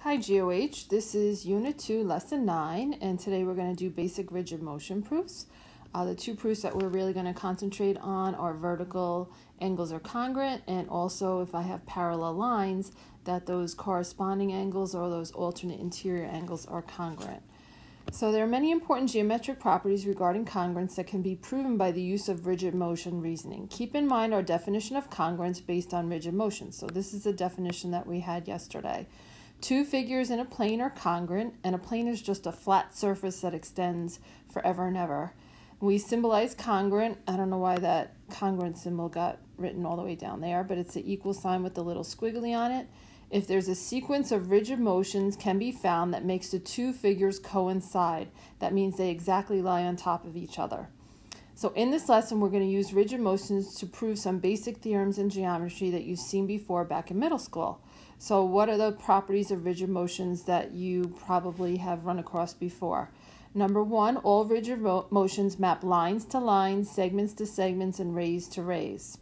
Hi GOH, this is Unit 2, Lesson 9, and today we're going to do basic rigid motion proofs. The two proofs that we're really going to concentrate on are vertical angles are congruent, and also if I have parallel lines, that those corresponding angles or those alternate interior angles are congruent. So there are many important geometric properties regarding congruence that can be proven by the use of rigid motion reasoning. Keep in mind our definition of congruence based on rigid motion. So this is the definition that we had yesterday. Two figures in a plane are congruent, and a plane is just a flat surface that extends forever and ever. We symbolize congruent. I don't know why that congruent symbol got written all the way down there, but it's the equal sign with the little squiggly on it. If there's a sequence of rigid motions can be found that makes the two figures coincide, that means they exactly lie on top of each other. So in this lesson, we're going to use rigid motions to prove some basic theorems in geometry that you've seen before back in middle school. So what are the properties of rigid motions that you probably have run across before? Number one, all rigid motions map lines to lines, segments to segments, and rays to rays.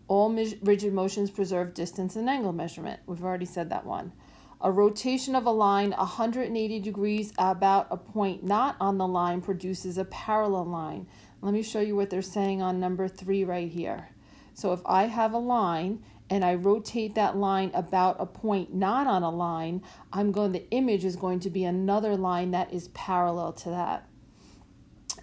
All rigid motions preserve distance and angle measurement. We've already said that one. A rotation of a line 180 degrees about a point not on the line produces a parallel line. Let me show you what they're saying on number 3 right here. So if I have a line and I rotate that line about a point not on a line, the image is going to be another line that is parallel to that.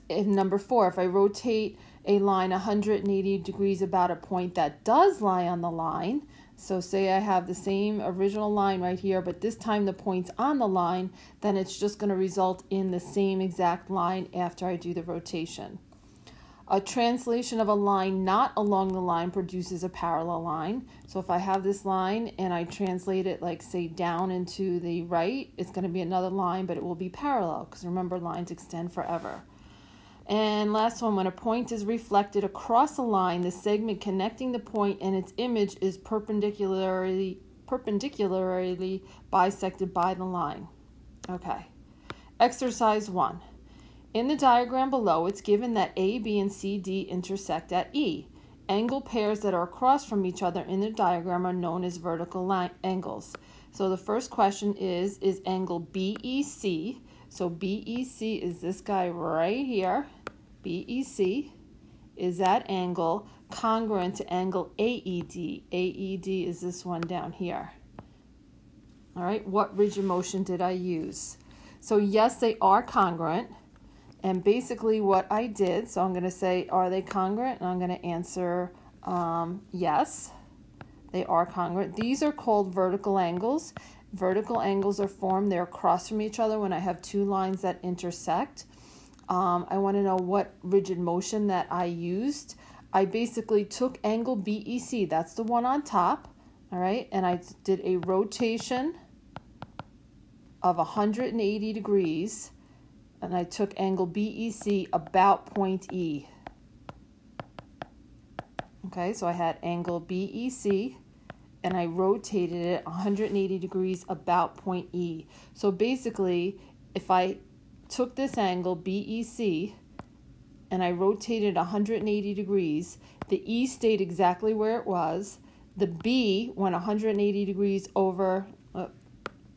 In number 4, if I rotate a line 180 degrees about a point that does lie on the line, so say I have the same original line right here, but this time the point's on the line, then it's just going to result in the same exact line after I do the rotation. A translation of a line not along the line produces a parallel line. So if I have this line and I translate it like say down and to the right, it's going to be another line, but it will be parallel because remember lines extend forever. And last one, when a point is reflected across a line, the segment connecting the point and its image is perpendicularly bisected by the line. Okay. Exercise 1. In the diagram below, it's given that A, B, and C, D intersect at E. Angle pairs that are across from each other in the diagram are known as vertical angles. So the first question is angle BEC, so BEC is this guy right here, BEC, is that angle congruent to angle AED? AED is this one down here. All right, what rigid motion did I use? So yes, they are congruent. And basically what I did, so I'm going to say, are they congruent? And I'm going to answer yes, they are congruent. These are called vertical angles. Vertical angles are formed, they're across from each other when I have two lines that intersect. I want to know what rigid motion that I used. I basically took angle BEC, that's the one on top, all right, and I did a rotation of 180 degrees. And I took angle BEC about point E. Okay, so I had angle BEC, and I rotated it 180 degrees about point E. So basically, if I took this angle BEC, and I rotated 180 degrees, the E stayed exactly where it was. The B went 180 degrees over.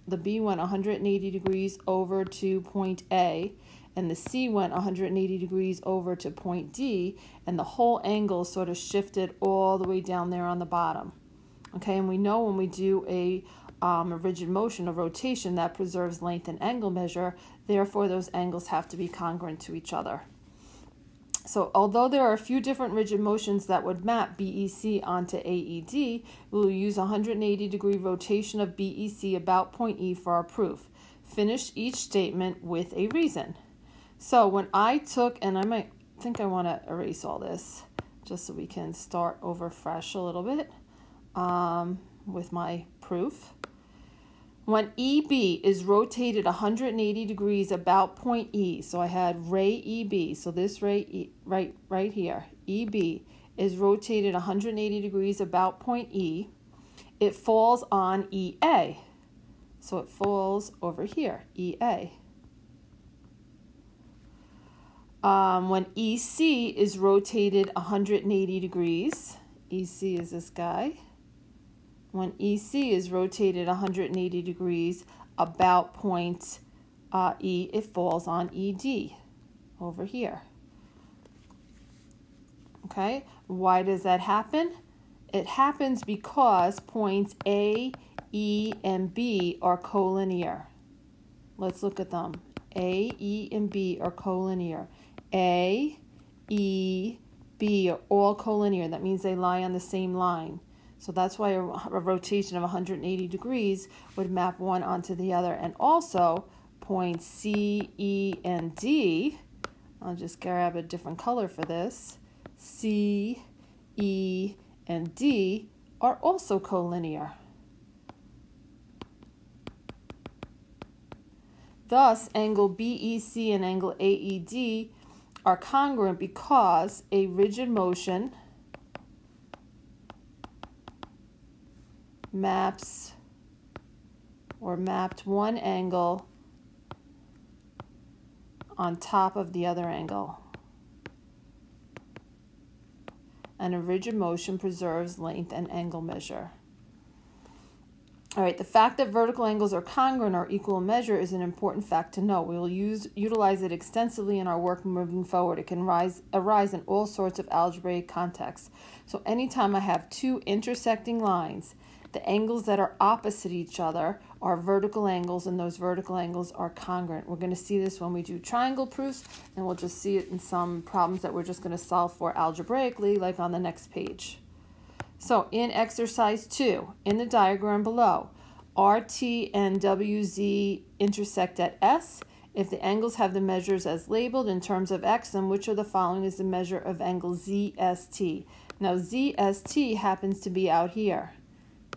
The B went 180 degrees over to point A, and the C went 180 degrees over to point D, and the whole angle sort of shifted all the way down there on the bottom. Okay, and we know when we do a rigid motion, a rotation, that preserves length and angle measure, therefore those angles have to be congruent to each other. So although there are a few different rigid motions that would map BEC onto AED, we will use 180 degree rotation of BEC about point E for our proof. Finish each statement with a reason. So when I took, and I want to erase all this just so we can start over fresh a little bit with my proof. When EB is rotated 180 degrees about point E, so I had ray EB, so this ray E, right here, EB is rotated 180 degrees about point E, it falls on EA. So it falls over here, EA. When EC is rotated 180 degrees, EC is this guy, when EC is rotated 180 degrees about point E, it falls on ED over here. Okay, why does that happen? It happens because points A, E, and B are collinear. Let's look at them. A, E, and B are collinear. A, E, B are all collinear. That means they lie on the same line. So that's why a rotation of 180 degrees would map one onto the other. And also, points C, E, and D, I'll just grab a different color for this. C, E, and D are also collinear. Thus, angle BEC and angle AED are congruent because a rigid motion mapped one angle on top of the other angle. And a rigid motion preserves length and angle measure. All right, the fact that vertical angles are congruent or equal in measure is an important fact to know. We will utilize it extensively in our work moving forward. It can arise in all sorts of algebraic contexts. So anytime I have two intersecting lines, the angles that are opposite each other are vertical angles, and those vertical angles are congruent. We're going to see this when we do triangle proofs, and we'll just see it in some problems that we're just going to solve for algebraically, like on the next page. So in exercise 2, in the diagram below, RT and WZ intersect at S. If the angles have the measures as labeled in terms of X, then which of the following is the measure of angle ZST? Now ZST happens to be out here.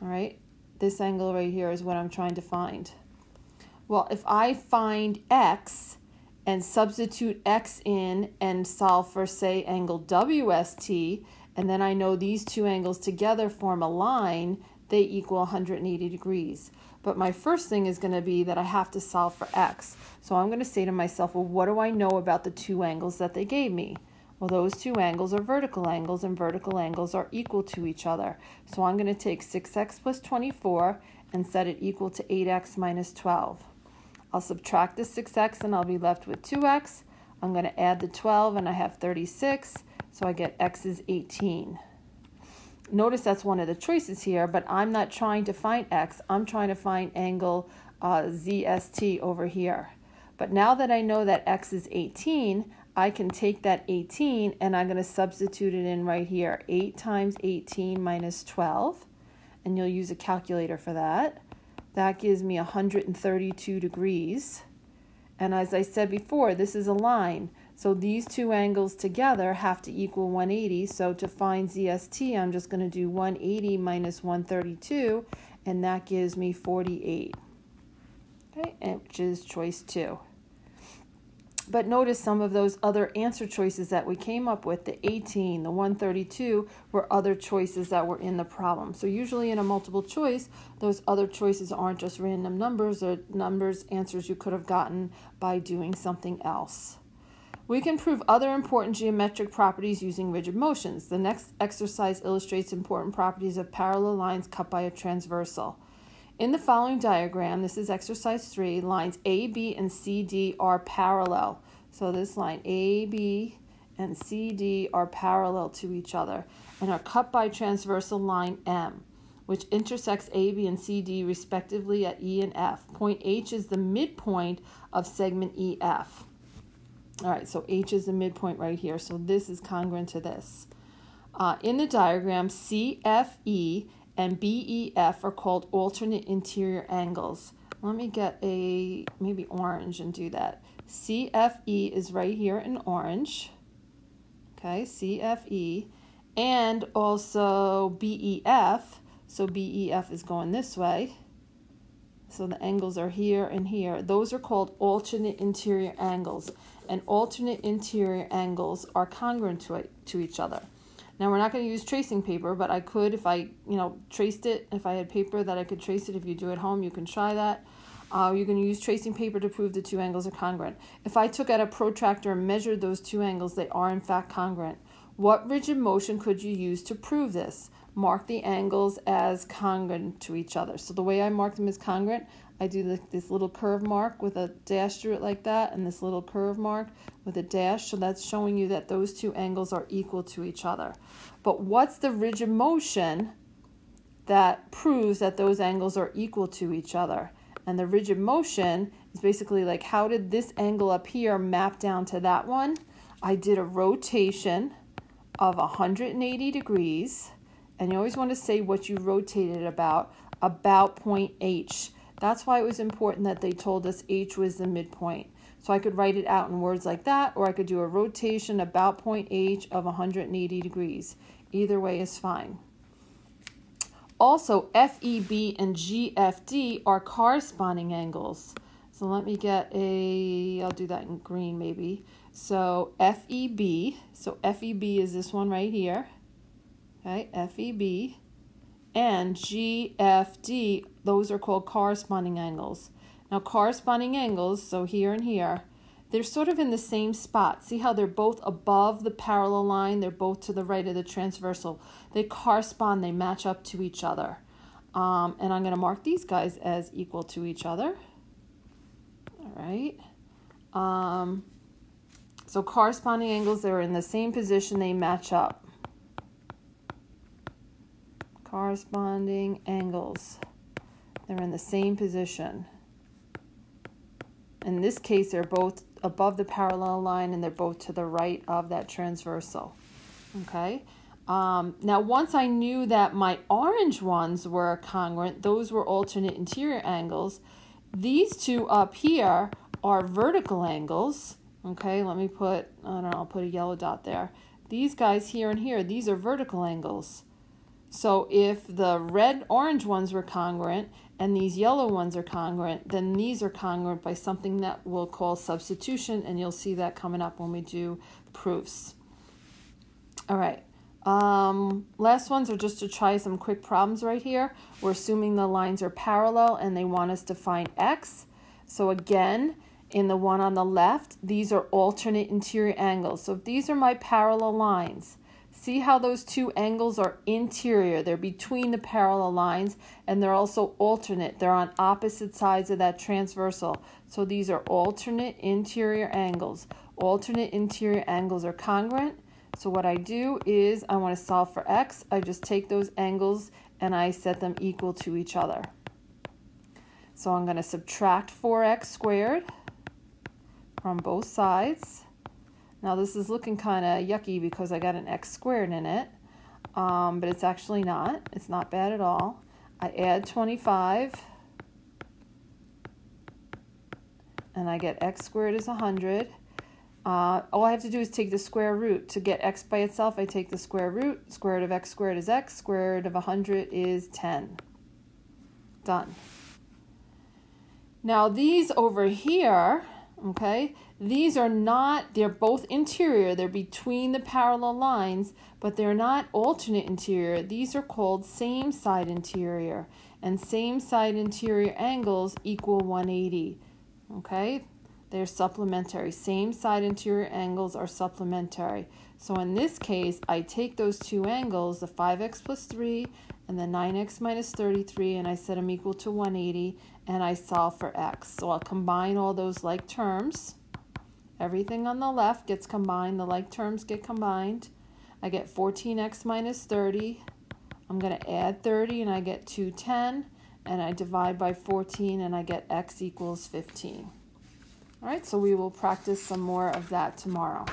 All right, this angle right here is what I'm trying to find. Well, if I find X and substitute X in and solve for, say, angle WST, and then I know these two angles together form a line, they equal 180 degrees. But my first thing is going to be that I have to solve for X. So I'm going to say to myself, well, what do I know about the two angles that they gave me? Well, those two angles are vertical angles, and vertical angles are equal to each other. So I'm going to take 6x plus 24 and set it equal to 8x minus 12. I'll subtract the 6x and I'll be left with 2x. I'm going to add the 12 and I have 36. So I get x is 18. Notice that's one of the choices here, but I'm not trying to find x. I'm trying to find angle ZST over here. But now that I know that x is 18, I can take that 18 and I'm going to substitute it in right here. 8 times 18 minus 12. And you'll use a calculator for that. That gives me 132 degrees. And as I said before, this is a line. So these two angles together have to equal 180. So to find ZST, I'm just going to do 180 minus 132, and that gives me 48, okay, which is choice 2. But notice some of those other answer choices that we came up with, the 18, the 132, were other choices that were in the problem. So usually in a multiple choice, those other choices aren't just random numbers or answers you could have gotten by doing something else. We can prove other important geometric properties using rigid motions. The next exercise illustrates important properties of parallel lines cut by a transversal. In the following diagram, this is exercise 3, lines A, B, and CD are parallel. So this line A, B, and CD are parallel to each other and are cut by transversal line M, which intersects A, B, and CD respectively at E and F. Point H is the midpoint of segment EF. All right, so H is the midpoint right here, so this is congruent to this. In the diagram, CFE and BEF are called alternate interior angles. Let me get a maybe orange and do that. CFE is right here in orange. Okay, CFE. And also BEF. So BEF is going this way. So the angles are here and here. Those are called alternate interior angles. And alternate interior angles are congruent to each other. Now we're not going to use tracing paper, but I could if I, traced it. If I had paper that I could trace it, if you do at home, you can try that. You're going to use tracing paper to prove the two angles are congruent. If I took out a protractor and measured those two angles, they are in fact congruent. What rigid motion could you use to prove this? Mark the angles as congruent to each other. So the way I mark them as congruent, I do this little curve mark with a dash through it like that, and this little curve mark with a dash. So that's showing you that those two angles are equal to each other. But what's the rigid motion that proves that those angles are equal to each other? And the rigid motion is basically like, how did this angle up here map down to that one? I did a rotation of 180 degrees, and you always want to say what you rotated about point H. That's why it was important that they told us H was the midpoint. So I could write it out in words like that, or I could do a rotation about point H of 180 degrees. Either way is fine. Also, FEB and GFD are corresponding angles. So let me get I'll do that in green maybe. So FEB is this one right here. Okay, FEB. And GFD, those are called corresponding angles. Now corresponding angles, so here and here, they're sort of in the same spot. See how they're both above the parallel line? They're both to the right of the transversal. They correspond, they match up to each other. And I'm going to mark these guys as equal to each other. All right. So corresponding angles, they're in the same position, they match up. Corresponding angles, they're in the same position. In this case, they're both above the parallel line and they're both to the right of that transversal. Okay. Now, once I knew that my orange ones were congruent, those were alternate interior angles. These two up here are vertical angles. Okay, let me put, I don't know, I'll put a yellow dot there. These guys here and here, these are vertical angles. So if the red-orange ones were congruent and these yellow ones are congruent, then these are congruent by something that we'll call substitution, and you'll see that coming up when we do proofs. All right. Last ones are just to try some quick problems right here. We're assuming the lines are parallel and they want us to find x. So again, in the one on the left, these are alternate interior angles. So if these are my parallel lines, see how those two angles are interior. They're between the parallel lines, and they're also alternate. They're on opposite sides of that transversal. So these are alternate interior angles. Alternate interior angles are congruent. So what I do is I want to solve for x. I just take those angles and I set them equal to each other. So I'm going to subtract 4x squared from both sides. Now this is looking kind of yucky because I got an x squared in it, but it's actually not. It's not bad at all. I add 25, and I get x squared is 100. All I have to do is take the square root. To get x by itself, I take the square root. Square root of x squared is x. Square root of 100 is 10. Done. Now these over here, okay, these are not, they're both interior. They're between the parallel lines, but they're not alternate interior. These are called same side interior. And same side interior angles equal 180. Okay? They're supplementary. Same side interior angles are supplementary. So in this case, I take those two angles, the 5x plus 3 and the 9x minus 33, and I set them equal to 180, and I solve for x. So I'll combine all those like terms. Everything on the left gets combined. The like terms get combined. I get 14x minus 30. I'm going to add 30, and I get 210, and I divide by 14, and I get x equals 15. All right, so we will practice some more of that tomorrow.